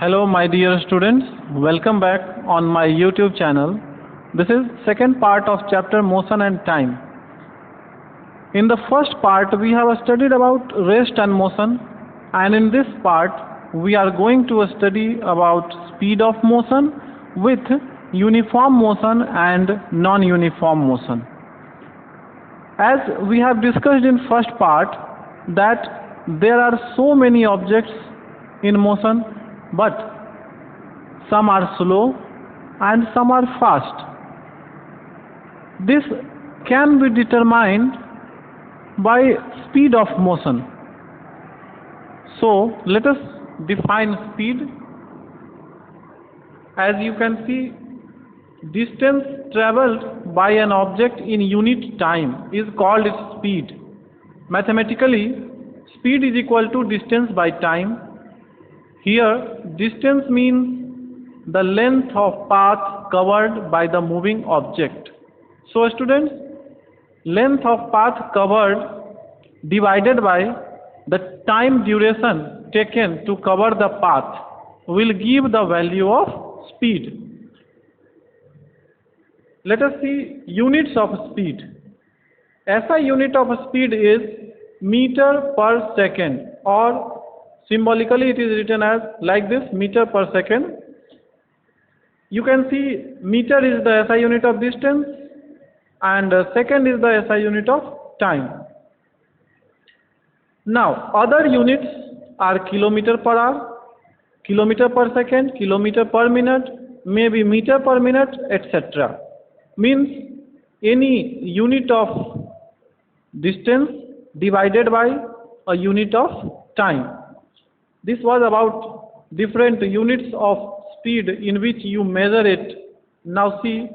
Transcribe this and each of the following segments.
Hello my dear students, welcome back on my YouTube channel. This is second part of chapter Motion and Time. In the first part we have studied about rest and motion, and in this part we are going to study about speed of motion with uniform motion and non-uniform motion. As we have discussed in first part that there are so many objects in motion, but some are slow and some are fast. This can be determined by speed of motion. So let us define speed. As you can see, distance traveled by an object in unit time is called its speed. Mathematically, speed is equal to distance by time. Here, distance means the length of path covered by the moving object. So students, length of path covered divided by the time duration taken to cover the path will give the value of speed. Let us see units of speed. SI unit of speed is meter per second, or symbolically it is written as like this, meter per second. You can see meter is the SI unit of distance and second is the SI unit of time. Now other units are kilometer per hour, kilometer per second, kilometer per minute, maybe meter per minute, etc. Means any unit of distance divided by a unit of time. This was about different units of speed in which you measure it. Now see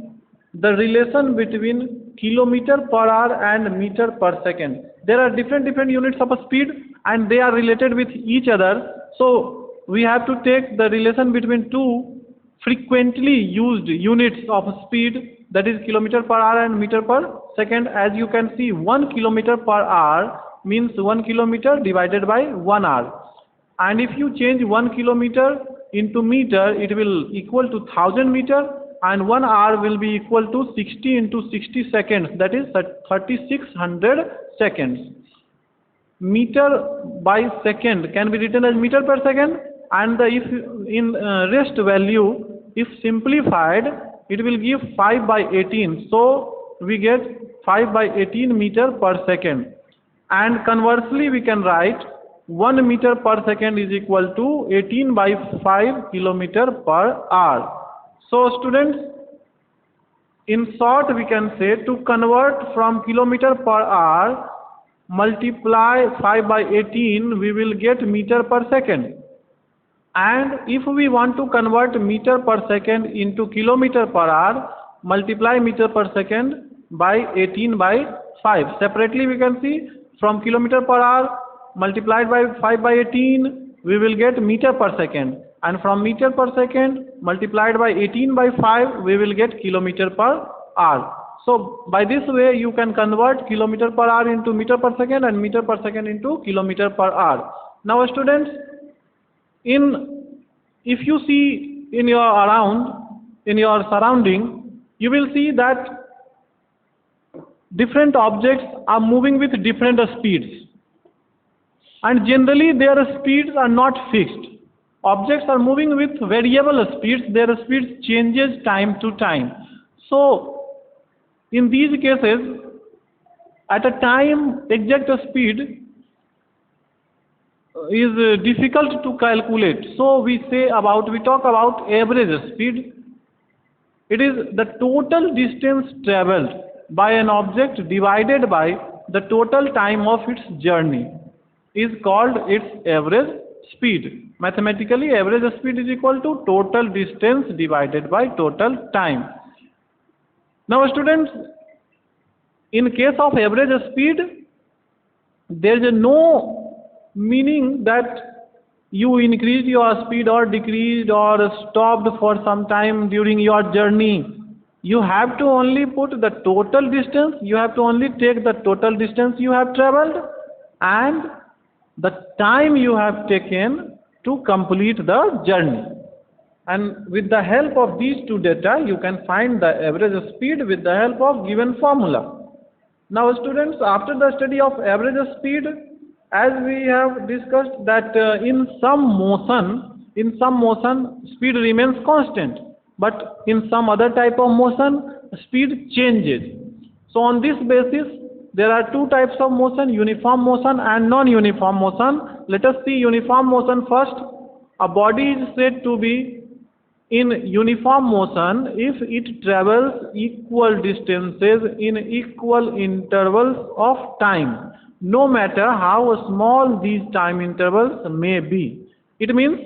the relation between kilometer per hour and meter per second. There are different units of speed and they are related with each other. So we have to take the relation between two frequently used units of speed, that is kilometer per hour and meter per second. As you can see, 1 kilometer per hour means 1 kilometer divided by 1 hour. And if you change 1 kilometer into meter, it will equal to 1000 meter, and 1 hour will be equal to 60 into 60 seconds, that is 3600 seconds. Meter by second can be written as meter per second, and if in rest value, if simplified, it will give 5 by 18. So we get 5 by 18 meter per second. And conversely, we can write 1 meter per second is equal to 18 by 5 kilometer per hour. So students, in short we can say, to convert from kilometer per hour, multiply 5 by 18, we will get meter per second. And if we want to convert meter per second into kilometer per hour, multiply meter per second by 18 by 5. Separately we can see, from kilometer per hour multiplied by 5 by 18, we will get meter per second, and from meter per second multiplied by 18 by 5, we will get kilometer per hour. So by this way you can convert kilometer per hour into meter per second and meter per second into kilometer per hour. Now students, if you see in your surrounding, you will see that different objects are moving with different speeds. And generally their speeds are not fixed. Objects are moving with variable speeds, their speeds changes time to time. So in these cases, at a time exact speed is difficult to calculate. So we talk about average speed. It is the total distance traveled by an object divided by the total time of its journey is called its average speed. Mathematically, average speed is equal to total distance divided by total time. Now students, in case of average speed, there is no meaning that you increased your speed or decreased or stopped for some time during your journey. You have to only put the total distance, you have to only take the total distance you have traveled and the time you have taken to complete the journey. And with the help of these two data, you can find the average speed with the help of given formula. Now students, after the study of average speed, as we have discussed that in some motion speed remains constant, but in some other type of motion speed changes. So on this basis, there are two types of motion, uniform motion and non-uniform motion. Let us see uniform motion first. A body is said to be in uniform motion if it travels equal distances in equal intervals of time, no matter how small these time intervals may be. It means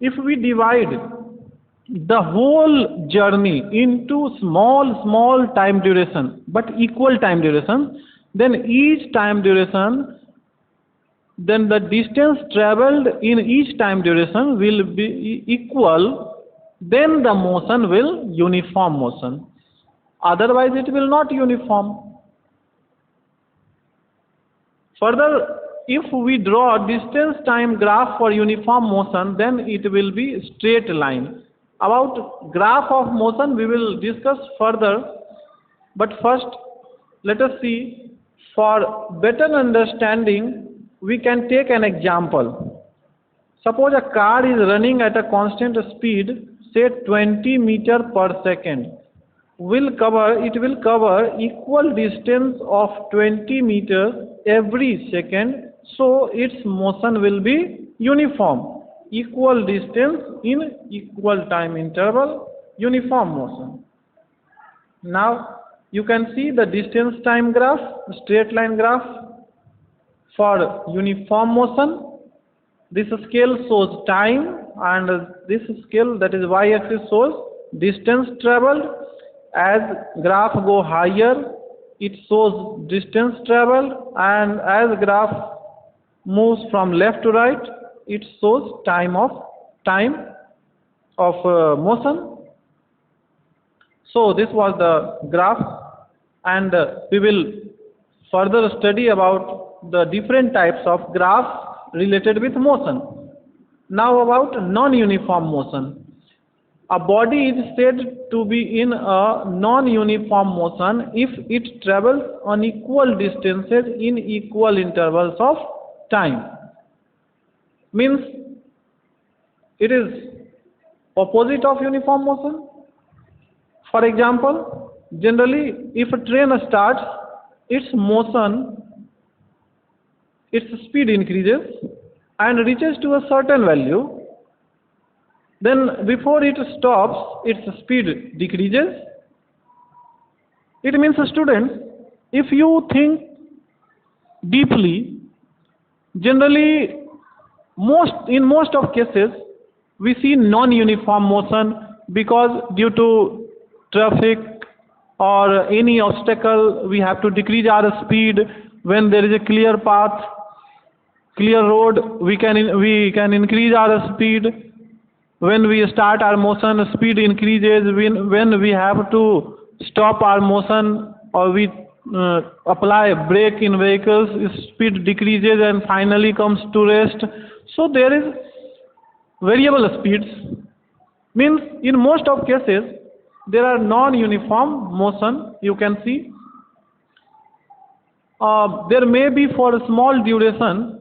if we divide the whole journey into small time duration but equal time duration, then each time duration, then the distance traveled in each time duration will be equal, then the motion will uniform motion. Otherwise it will not uniform. Further, if we draw distance time graph for uniform motion, then it will be straight line. About graph of motion we will discuss further, but first let us see, for better understanding we can take an example. Suppose a car is running at a constant speed, say 20 meters per second. It will cover equal distance of 20 meters every second, so its motion will be uniform. Equal distance in equal time interval, uniform motion. Now you can see the distance time graph, straight line graph for uniform motion. This scale shows time and this scale, that is y-axis, shows distance traveled. As graph go higher, it shows distance traveled, and as graph moves from left to right, it shows time of motion. So this was the graph, and we will further study about the different types of graphs related with motion. Now about non-uniform motion. A body is said to be in a non-uniform motion if it travels on equal distances in equal intervals of time. Means it is opposite of uniform motion. For example, generally if a train starts, its speed increases and reaches to a certain value. Then before it stops, its speed decreases. It means, students, if you think deeply, generally in most of cases we see non-uniform motion, because due to traffic or any obstacle we have to decrease our speed. When there is a clear path, clear road, we can increase our speed. When we start our motion, speed increases. When we have to stop our motion or we apply brake in vehicles, speed decreases and finally comes to rest. So there is variable speeds. Means in most of cases there are non-uniform motion. You can see there may be for a small duration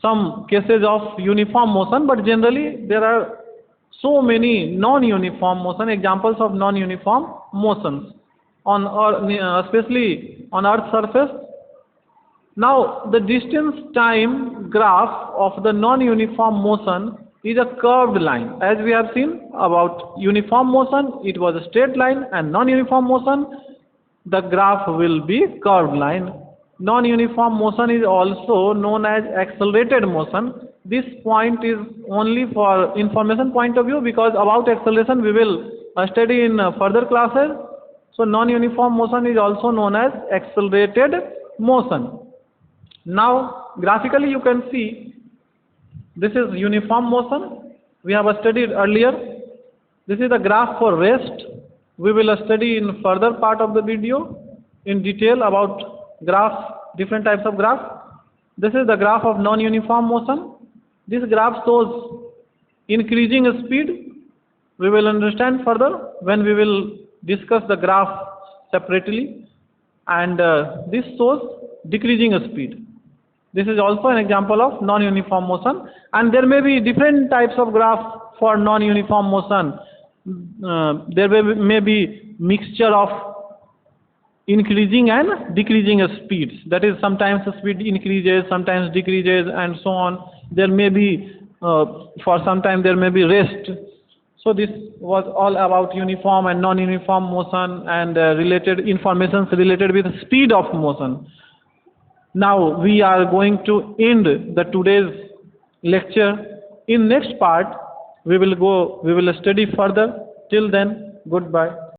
some cases of uniform motion, but generally there are so many non-uniform motion, examples of non-uniform motions on especially on Earth's surface. Now the distance time graph of the non-uniform motion is a curved line. As we have seen about uniform motion, it was a straight line, and non-uniform motion, the graph will be curved line. Non-uniform motion is also known as accelerated motion. This point is only for information point of view, because about acceleration we will study in further classes. So non-uniform motion is also known as accelerated motion. Now graphically you can see this is uniform motion. We have studied earlier. This is the graph for rest. We will study in further part of the video in detail about graph, different types of graph. This is the graph of non-uniform motion. This graph shows increasing speed we will understand further when we will discuss the graph separately, and this shows decreasing speed. This is also an example of non-uniform motion, and there may be different types of graphs for non-uniform motion. There may be mixture of increasing and decreasing speeds. That is, sometimes the speed increases, sometimes decreases, and so on. There may be, for some time there may be rest. So this was all about uniform and non-uniform motion and related information related with the speed of motion. Now we are going to end the today's lecture. In next part we will study further. Till then, goodbye.